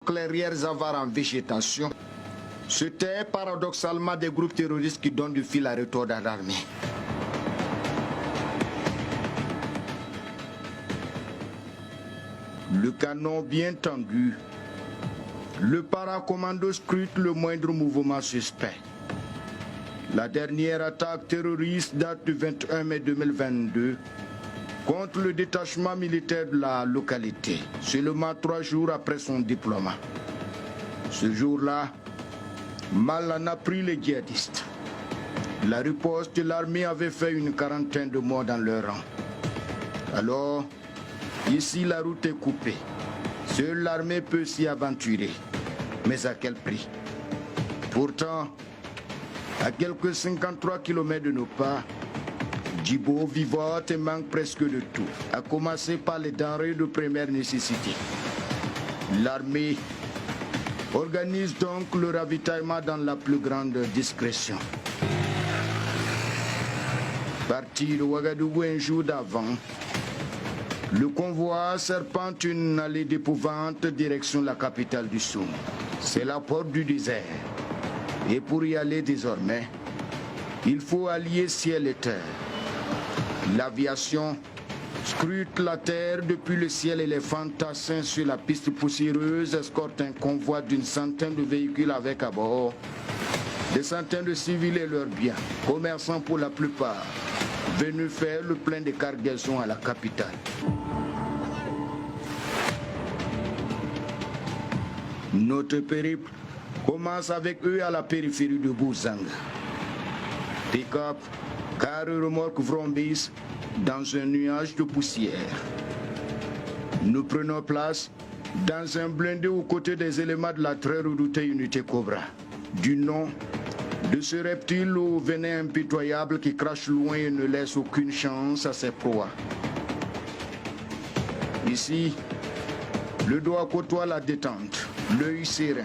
clairières avares en végétation, c'était paradoxalement des groupes terroristes qui donnent du fil à retordre à l'armée. Le canon bien tendu, le paracommando scrute le moindre mouvement suspect. La dernière attaque terroriste date du 21 mai 2022 contre le détachement militaire de la localité, seulement 3 jours après son déploiement. Ce jour-là, mal en a pris les djihadistes. La riposte de l'armée avait fait une quarantaine de morts dans leur rang. Alors, ici la route est coupée. Seule l'armée peut s'y aventurer. Mais à quel prix? Pourtant, à quelques 53 km de nos pas, Djibo vivote et manque presque de tout, à commencer par les denrées de première nécessité. L'armée organise donc le ravitaillement dans la plus grande discrétion. Parti de Ouagadougou un jour d'avant, le convoi serpente une allée d'épouvante direction la capitale du Soum. C'est la porte du désert. Et pour y aller désormais, il faut allier ciel et terre. L'aviation scrute la terre depuis le ciel et les fantassins sur la piste poussiéreuse escortent un convoi d'une centaine de véhicules avec à bord des centaines de civils et leurs biens, commerçants pour la plupart, venus faire le plein de cargaisons à la capitale. Notre périple commence avec eux à la périphérie de Bouzanga. Pick-up, car remorque vrombissent dans un nuage de poussière. Nous prenons place dans un blindé aux côtés des éléments de la très redoutée unité Cobra, du nom de ce reptile au venin impitoyable qui crache loin et ne laisse aucune chance à ses proies. Ici, le doigt côtoie la détente, l'œil serein.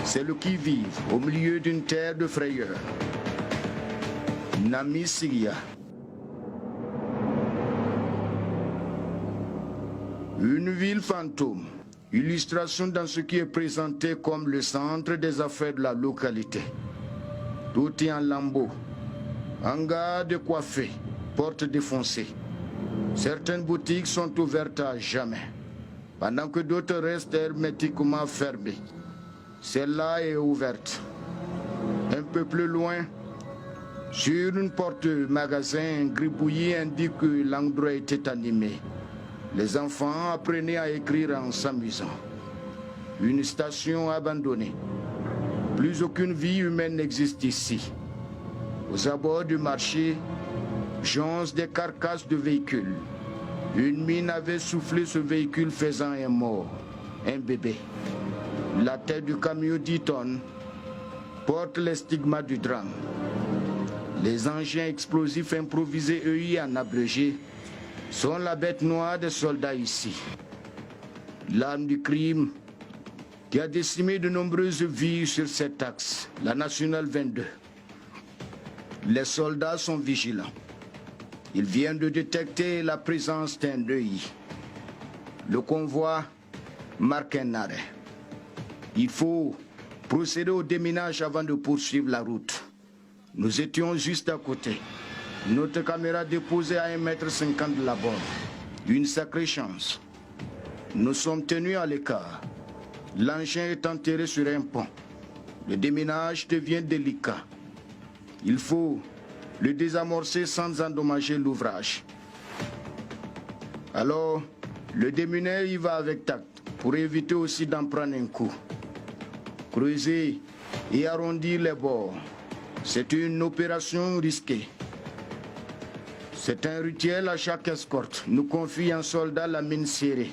C'est le qui-vive au milieu d'une terre de frayeur. Nami Siria. Une ville fantôme, illustration dans ce qui est présenté comme le centre des affaires de la localité. Tout est en lambeaux, hangars de coiffés, portes défoncées. Certaines boutiques sont ouvertes à jamais, pendant que d'autres restent hermétiquement fermées. Celle-là est ouverte. Un peu plus loin, sur une porte de magasin, un gribouillis indique que l'endroit était animé. Les enfants apprenaient à écrire en s'amusant. Une station abandonnée. Plus aucune vie humaine n'existe ici. Aux abords du marché, jonchent des carcasses de véhicules. Une mine avait soufflé ce véhicule faisant un mort, un bébé. La tête du camion 10 tonnes porte les stigmates du drame. Les engins explosifs improvisés EI en abrégé sont la bête noire des soldats ici. L'arme du crime qui a décimé de nombreuses vies sur cet axe, la nationale 22. Les soldats sont vigilants. Ils viennent de détecter la présence d'un EI. Le convoi marque un arrêt. Il faut procéder au déminage avant de poursuivre la route. Nous étions juste à côté. Notre caméra déposée à 1,50 m de la bombe. Une sacrée chance. Nous sommes tenus à l'écart. L'engin est enterré sur un pont. Le déminage devient délicat. Il faut le désamorcer sans endommager l'ouvrage. Alors, le démineur y va avec tact pour éviter aussi d'en prendre un coup. Creuser et arrondir les bords, c'est une opération risquée. C'est un rituel à chaque escorte. Nous confie un soldat la mine serrée.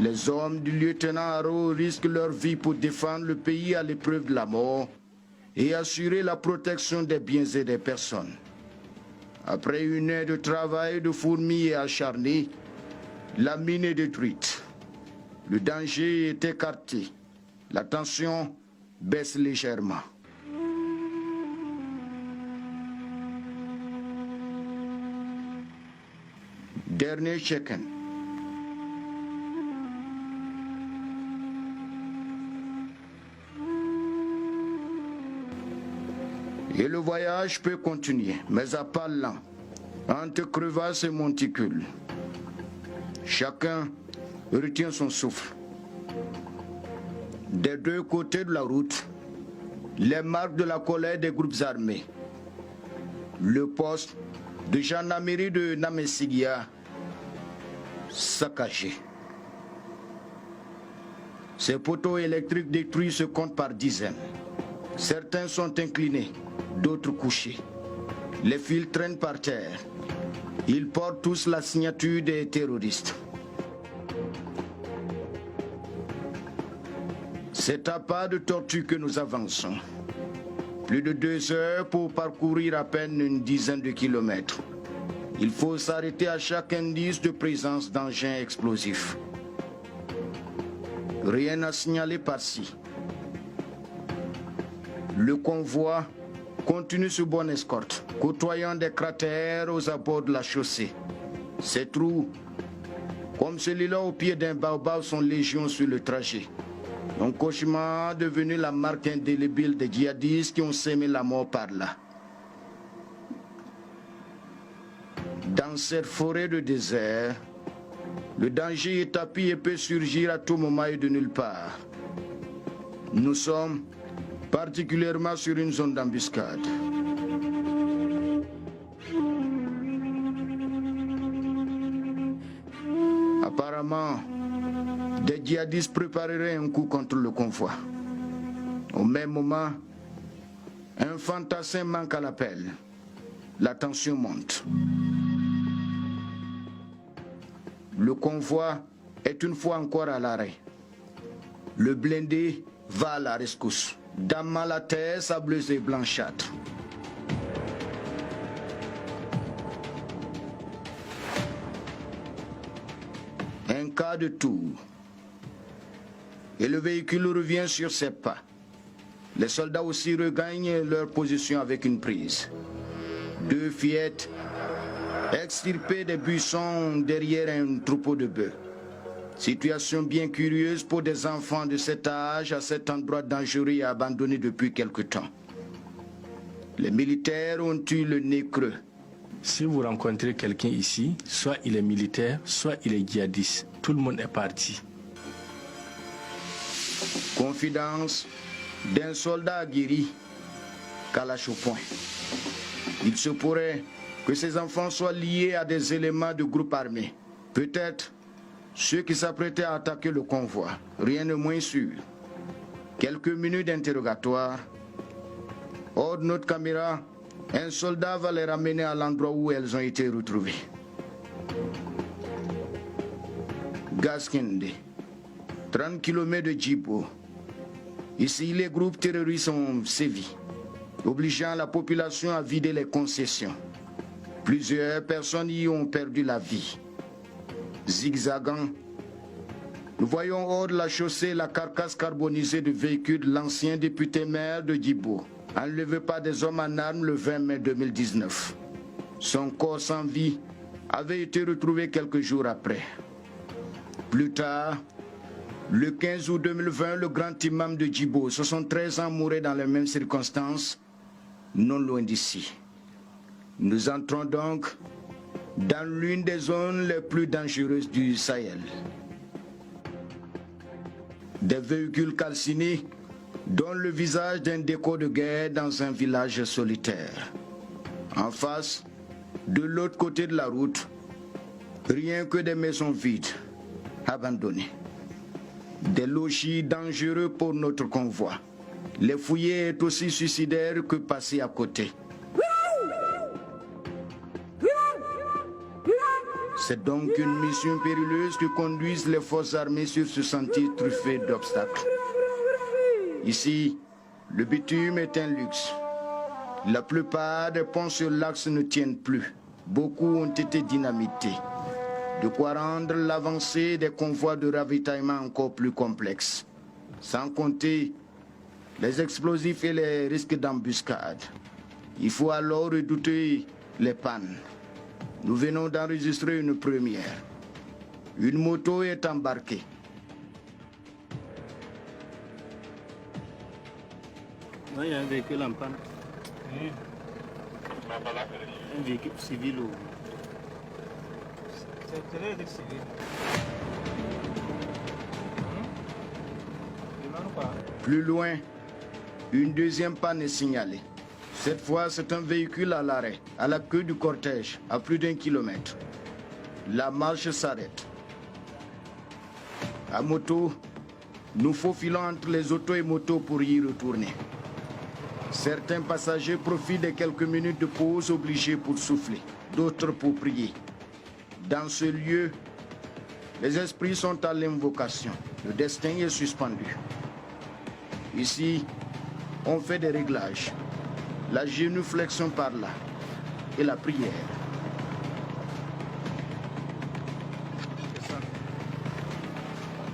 Les hommes du lieutenant Haro risquent leur vie pour défendre le pays à l'épreuve de la mort et assurer la protection des biens et des personnes. Après une heure de travail de fourmis et acharnés, la mine est détruite. Le danger est écarté. La tension baisse légèrement. Dernier check-in. Et le voyage peut continuer, mais à pas lent, entre crevasses et monticules. Chacun retient son souffle. Des deux côtés de la route, les marques de la colère des groupes armés. Le poste de gendarmerie de Namesigia saccagé. Ces poteaux électriques détruits se comptent par dizaines. Certains sont inclinés, d'autres couchés. Les fils traînent par terre. Ils portent tous la signature des terroristes. C'est à pas de tortue que nous avançons. Plus de 2 heures pour parcourir à peine une dizaine de kilomètres. Il faut s'arrêter à chaque indice de présence d'engins explosifs. Rien à signaler par-ci. Le convoi continue sur bonne escorte, côtoyant des cratères aux abords de la chaussée. Ces trous, comme celui-là au pied d'un baobab, sont légion sur le trajet. Un cauchemar devenu la marque indélébile des djihadistes qui ont sémé la mort par là. Dans cette forêt de désert, le danger est tapis et peut surgir à tout moment et de nulle part. Nous sommes particulièrement sur une zone d'embuscade. Apparemment, des djihadistes prépareraient un coup contre le convoi. Au même moment, un fantassin manque à l'appel. La tension monte. Le convoi est une fois encore à l'arrêt. Le blindé va à la rescousse. Dames à la terre sableuse et blanchâtre. Un quart de tour. Et le véhicule revient sur ses pas. Les soldats aussi regagnent leur position avec une prise. 2 fillettes extirpées des buissons derrière un troupeau de bœufs. Situation bien curieuse pour des enfants de cet âge à cet endroit dangereux et abandonné depuis quelque temps. Les militaires ont eu le nez creux. Si vous rencontrez quelqu'un ici, soit il est militaire, soit il est djihadiste. Tout le monde est parti. Confidence d'un soldat aguerri, Kalash au poing. Il se pourrait que ces enfants soient liés à des éléments de groupes armés. Peut-être ceux qui s'apprêtaient à attaquer le convoi. Rien de moins sûr. Quelques minutes d'interrogatoire. Hors de notre caméra, un soldat va les ramener à l'endroit où elles ont été retrouvées. Gaskinde, 30 km de Djibo. Ici, les groupes terroristes ont sévi, obligeant la population à vider les concessions. Plusieurs personnes y ont perdu la vie. Zigzagant, nous voyons hors de la chaussée la carcasse carbonisée du véhicule de l'ancien député maire de Djibo, enlevé par des hommes en armes le 20 mai 2019. Son corps sans vie avait été retrouvé quelques jours après. Plus tard, le 15 août 2020, le grand imam de Djibo, 73 ans, mourait dans les mêmes circonstances, non loin d'ici. Nous entrons donc dans l'une des zones les plus dangereuses du Sahel. Des véhicules calcinés donnent le visage d'un décor de guerre dans un village solitaire. En face, de l'autre côté de la route, rien que des maisons vides, abandonnées. Des logis dangereux pour notre convoi. Les fouiller est aussi suicidaire que passer à côté. C'est donc une mission périlleuse que conduisent les forces armées sur ce sentier truffé d'obstacles. Ici, le bitume est un luxe. La plupart des ponts sur l'axe ne tiennent plus. Beaucoup ont été dynamités. De quoi rendre l'avancée des convois de ravitaillement encore plus complexe. Sans compter les explosifs et les risques d'embuscade. Il faut alors redouter les pannes. Nous venons d'enregistrer une première. Une moto est embarquée. Il y a un véhicule en panne. Un véhicule civil ou... C'est civil. Plus loin, une deuxième panne est signalée. Cette fois, c'est un véhicule à l'arrêt, à la queue du cortège, à plus d'1 kilomètre. La marche s'arrête. À moto, nous faufilons entre les autos et motos pour y retourner. Certains passagers profitent de quelques minutes de pause obligés pour souffler, d'autres pour prier. Dans ce lieu, les esprits sont à l'invocation. Le destin est suspendu. Ici, on fait des réglages. La génuflexion par là et la prière.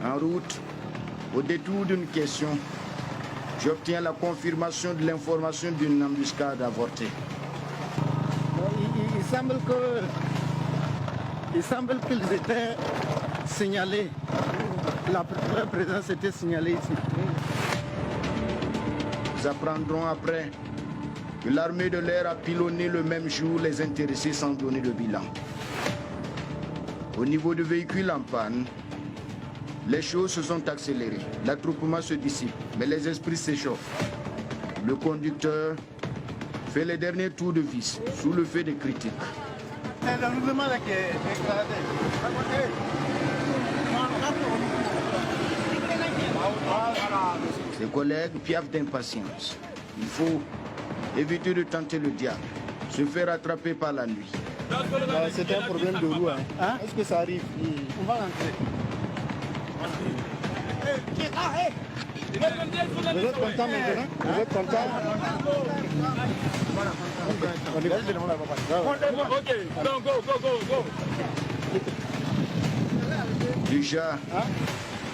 En route, au détour d'une question, j'obtiens la confirmation de l'information d'une embuscade avortée. Il semble qu'ils étaient signalés. Leur présence était signalée ici. Nous apprendrons après que l'armée de l'air a pilonné le même jour les intéressés sans donner de bilan. Au niveau du véhicule en panne, les choses se sont accélérées. L'attroupement se dissipe, mais les esprits s'échauffent. Le conducteur fait les derniers tours de vis sous le feu des critiques. Ses collègues piaffent d'impatience. Il faut éviter de tenter le diable, se faire attraper par la nuit. C'est un problème de roue. Hein? Est-ce que ça arrive? On va rentrer. Vous êtes content maintenant? Vous êtes content? Déjà,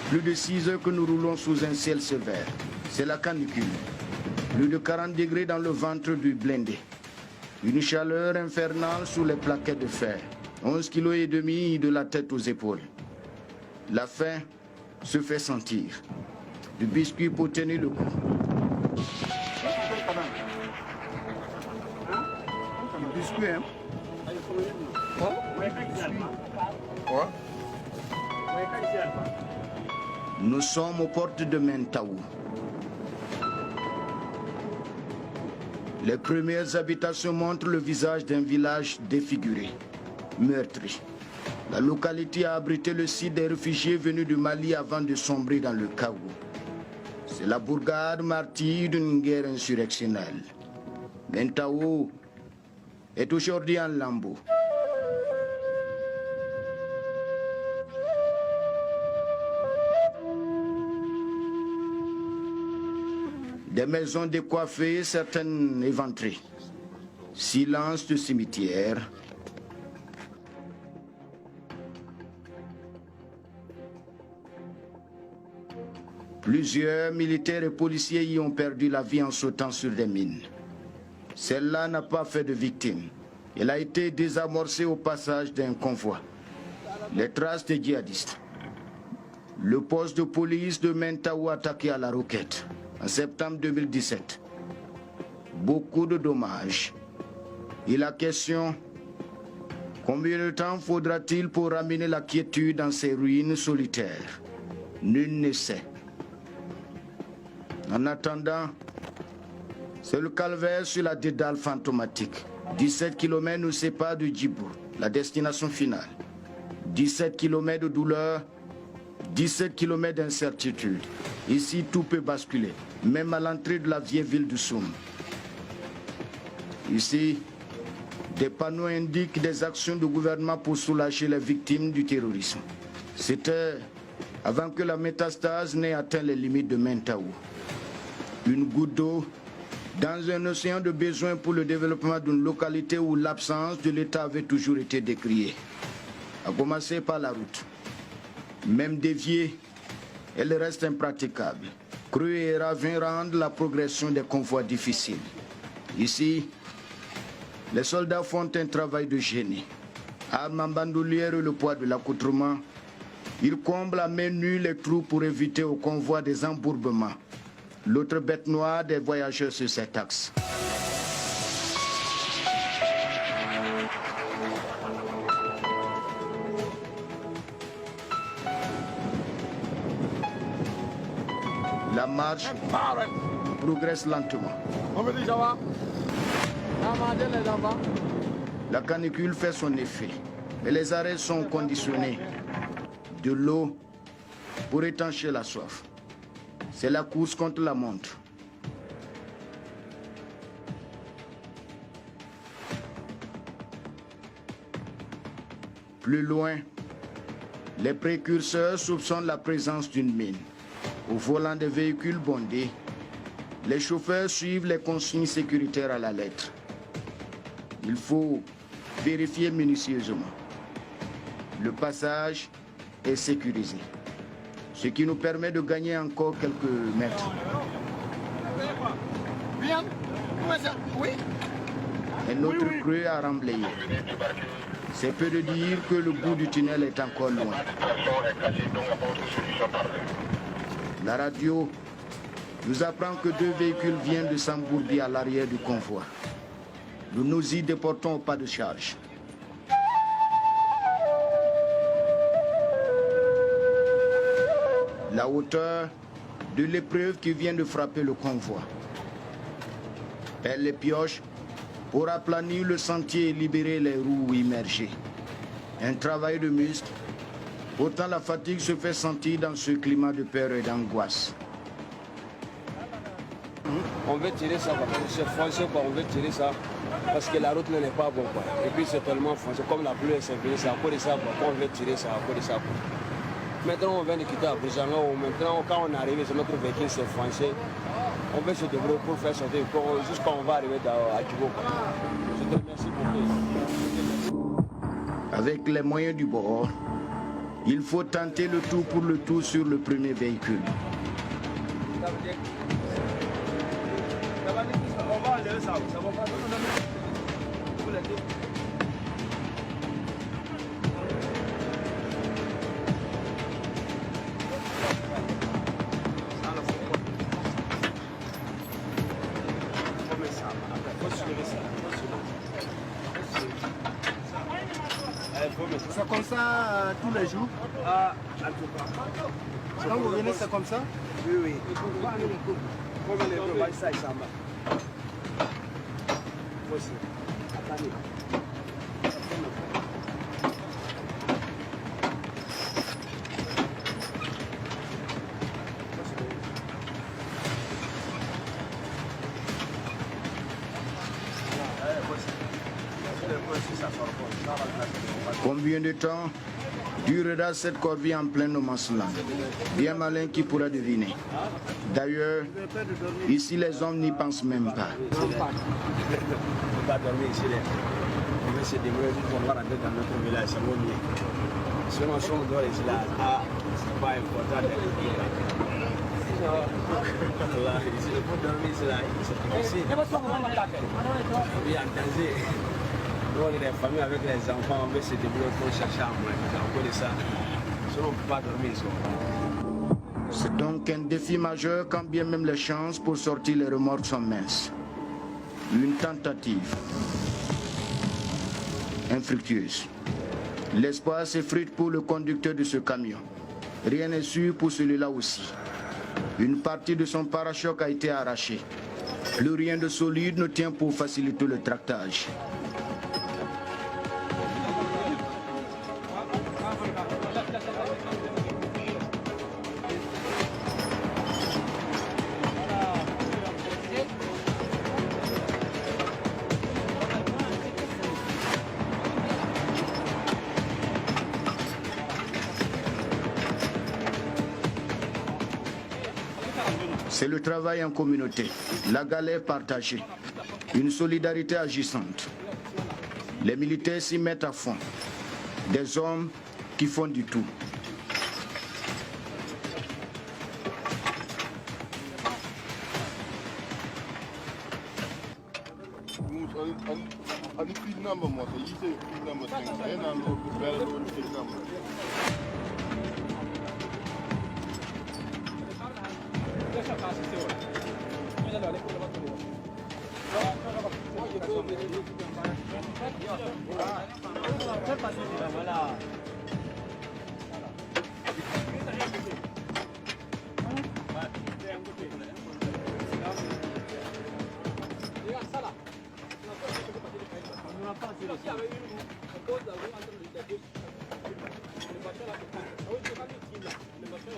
plus de 6 heures que nous roulons sous un ciel sévère. C'est la canicule. Plus de 40 degrés dans le ventre du blindé. Une chaleur infernale sous les plaquettes de fer. 11,5 kg de la tête aux épaules. La faim se fait sentir. Du biscuit pour tenir le coup. Du biscuit, hein? Quoi? Nous sommes aux portes de Mentaou. Les premières habitations montrent le visage d'un village défiguré, meurtri. La localité a abrité le site des réfugiés venus du Mali avant de sombrer dans le chaos. C'est la bourgade martyre d'une guerre insurrectionnelle. Mentaou est aujourd'hui en lambeaux. Des maisons décoiffées, certaines éventrées. Silence de cimetière. Plusieurs militaires et policiers y ont perdu la vie en sautant sur des mines. Celle-là n'a pas fait de victimes. Elle a été désamorcée au passage d'un convoi. Les traces des djihadistes. Le poste de police de Mentaou attaqué à la roquette en septembre 2017. Beaucoup de dommages. Et la question, combien de temps faudra-t-il pour ramener la quiétude dans ces ruines solitaires? Nul ne sait. En attendant, c'est le calvaire sur la dédale fantomatique. 17 km nous séparent de Djibouti, la destination finale. 17 km de douleur, 17 km d'incertitude. Ici, tout peut basculer, même à l'entrée de la vieille ville de Soum. Ici, des panneaux indiquent des actions du gouvernement pour soulager les victimes du terrorisme. C'était avant que la métastase n'ait atteint les limites de Mentaou. Une goutte d'eau dans un océan de besoins pour le développement d'une localité où l'absence de l'État avait toujours été décriée. À commencer par la route. Même déviée, elle reste impraticable. Crues et ravins rendent la progression des convois difficile. Ici, les soldats font un travail de génie. Armes en bandoulière et le poids de l'accoutrement, ils comblent à main nue les trous pour éviter au convoi des embourbements. L'autre bête noire des voyageurs sur cet axe. La marche progresse lentement. La canicule fait son effet et les arrêts sont conditionnés. De l'eau pour étancher la soif. C'est la course contre la montre. Plus loin, les précurseurs soupçonnent la présence d'une mine. Au volant des véhicules bondés, les chauffeurs suivent les consignes sécuritaires à la lettre. Il faut vérifier minutieusement. Le passage est sécurisé, ce qui nous permet de gagner encore quelques mètres. Un autre creux a remblayé. C'est peu de dire que le bout du tunnel est encore loin. La radio nous apprend que 2 véhicules viennent de s'embourber à l'arrière du convoi. Nous nous y déportons au pas de charge. La hauteur de l'épreuve qui vient de frapper le convoi. Elle les pioche pour aplanir le sentier et libérer les roues immergées. Un travail de muscle. Pourtant la fatigue se fait sentir dans ce climat de peur et d'angoisse. On veut tirer ça, c'est foncé quoi, on veut tirer ça parce que la route n'est pas bonne quoi. Et puis c'est tellement foncé, comme la pluie est sévère, c'est à cause de ça quoi. On veut tirer ça, à cause de ça quoi. Maintenant on vient de quitter Abidjan, maintenant quand on est arrivé sur notre véhicule c'est foncé, on veut se débrouiller pour faire sortir jusqu'à on va arriver à Djibo. Je te remercie beaucoup. Avec les moyens du bord, il faut tenter le tout pour le tout sur le premier véhicule. C'est comme ça tous les jours? Quand vous venez, c'est comme ça? Oui, oui. Comment les deux va ça, ça va. Attendez. Combien de temps durera cette corvée en plein no man's land? Bien malin qui pourra deviner. D'ailleurs, ici les hommes n'y pensent même pas. On va dormir ici. On va se débrouiller pour pouvoir rentrer dans notre village, c'est bon mieux. Sinon, si on dort ici là, c'est pas important. Ici, il faut dormir ici là, c'est difficile. On est en danger. Nous, on est des familles avec les enfants, on veut se débrouiller pour chercher à manger. On connaît ça. Sinon, on ne peut pas dormir ici. C'est donc un défi majeur quand bien même les chances pour sortir les remorques sont minces. Une tentative infructueuse. L'espoir s'effrite pour le conducteur de ce camion. Rien n'est sûr pour celui-là aussi. Une partie de son pare-choc a été arrachée. Plus rien de solide ne tient pour faciliter le tractage. C'est le travail en communauté, la galère partagée, une solidarité agissante. Les militaires s'y mettent à fond, des hommes qui font du tout.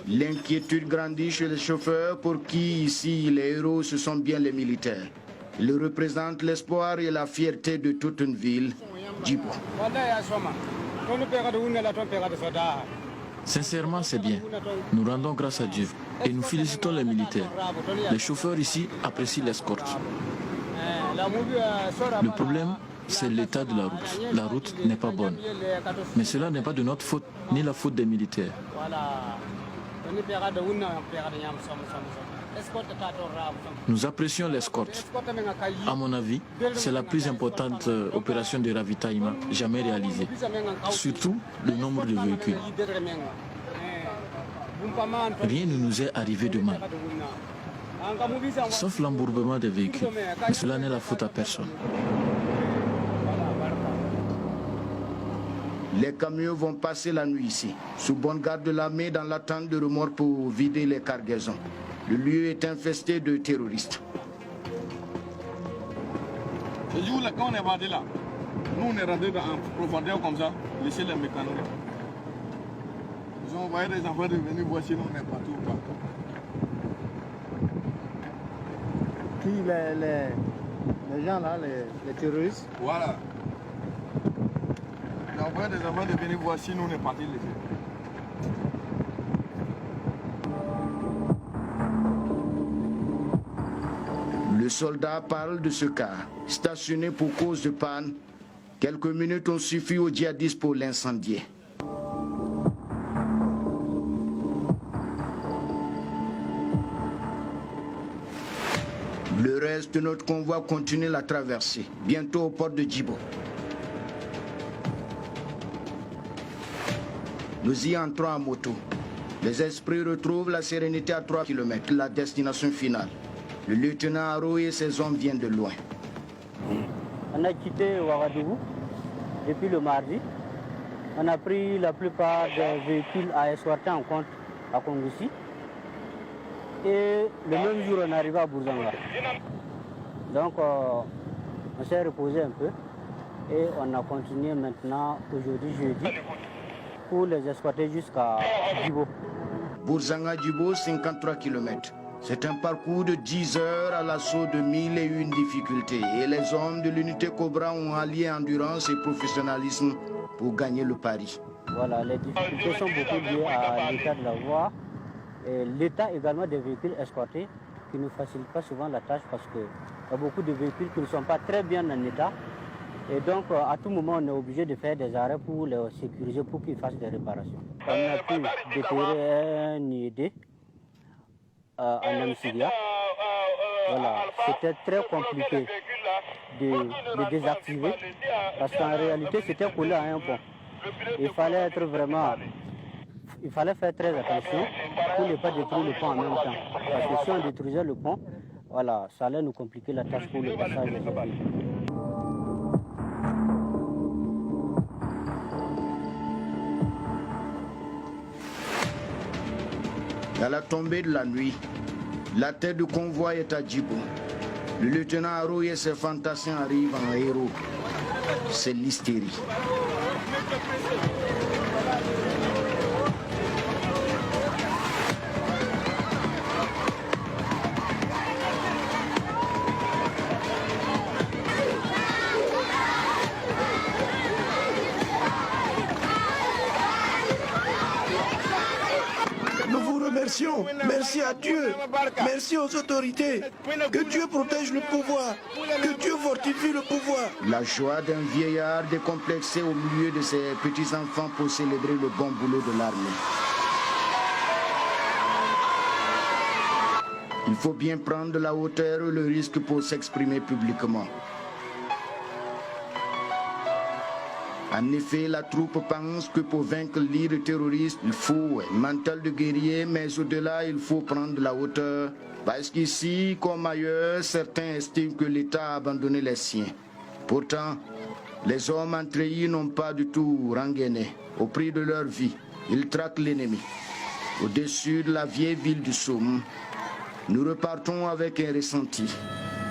L'inquiétude grandit chez les chauffeurs pour qui ici les héros ce sont bien les militaires. Ils représentent l'espoir et la fierté de toute une ville, Djibo. Sincèrement, c'est bien. Nous rendons grâce à Dieu et nous félicitons les militaires. Les chauffeurs ici apprécient l'escorte. Le problème, c'est l'état de la route. La route n'est pas bonne. Mais cela n'est pas de notre faute, ni la faute des militaires. Nous apprécions l'escorte. À mon avis, c'est la plus importante opération de ravitaillement jamais réalisée. Surtout le nombre de véhicules. Rien ne nous est arrivé de mal. Sauf l'embourbement des véhicules. Mais cela n'est la faute à personne. Les camions vont passer la nuit ici, sous bonne garde de l'armée dans l'attente de remorques pour vider les cargaisons. Le lieu est infesté de terroristes. Ce jour-là, quand on est rentré là, nous on est rentré en profondeur comme ça, laisser les mécanos. Ils ont envoyé des enfants de venir voir si nous on est partout ou pas. Qui les gens là, les terroristes? Voilà. Ils ont envoyé des enfants de venir voir si nous on est partis laisser. Le soldat parle de ce cas. Stationné pour cause de panne, quelques minutes ont suffi aux djihadistes pour l'incendier. Le reste de notre convoi continue la traversée, bientôt aux portes de Djibo. Nous y entrons à moto. Les esprits retrouvent la sérénité à 3 km, la destination finale. Le lieutenant Haro et ses hommes viennent de loin. On a quitté Ouagadougou depuis le mardi. On a pris la plupart des véhicules à escorter en compte à Kongoussi. Et le même jour, on est arrivé à Bourzanga. Donc, on s'est reposé un peu. Et on a continué maintenant, aujourd'hui, jeudi, pour les escorter jusqu'à Djibo. Bourzanga-Djibo, 53 km. C'est un parcours de 10 heures à l'assaut de 1001 difficultés. Et les hommes de l'unité Cobra ont allié endurance et professionnalisme pour gagner le pari. Voilà, les difficultés sont beaucoup liées à l'état de la voie et l'état également des véhicules escortés qui ne facilite pas souvent la tâche parce qu'il y a beaucoup de véhicules qui ne sont pas très bien en état. Et donc, à tout moment, on est obligé de faire des arrêts pour les sécuriser, pour qu'ils fassent des réparations. On a pu déterrer un IED en Amsilia. Voilà, c'était très compliqué de désactiver parce qu'en réalité, c'était collé à un pont. Il fallait faire très attention pour ne pas détruire le pont en même temps. Parce que si on détruisait le pont, voilà, ça allait nous compliquer la tâche pour le passage des véhicules. À la tombée de la nuit, la tête du convoi est à Djibo. Le lieutenant Haro et ses fantassins arrivent en héros. C'est l'hystérie. Merci à Dieu. Merci aux autorités. Que Dieu protège le pouvoir. Que Dieu fortifie le pouvoir. La joie d'un vieillard décomplexé au milieu de ses petits-enfants pour célébrer le bon boulot de l'armée. Il faut bien prendre de la hauteur le risque pour s'exprimer publiquement. En effet, la troupe pense que pour vaincre l'île terroriste, il faut un mental de guerrier, mais au-delà, il faut prendre la hauteur. Parce qu'ici, comme ailleurs, certains estiment que l'État a abandonné les siens. Pourtant, les hommes en treillis n'ont pas du tout rengainé. Au prix de leur vie, ils traquent l'ennemi. Au-dessus de la vieille ville du Somme, nous repartons avec un ressenti,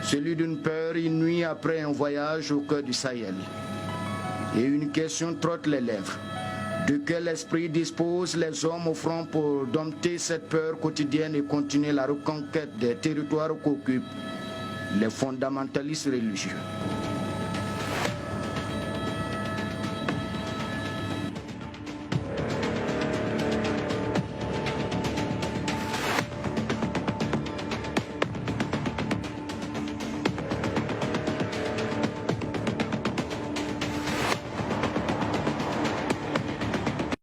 celui d'une peur inouïe après un voyage au cœur du Sahel. Et une question trotte les lèvres. De quel esprit disposent les hommes au front pour dompter cette peur quotidienne et continuer la reconquête des territoires qu'occupent les fondamentalistes religieux?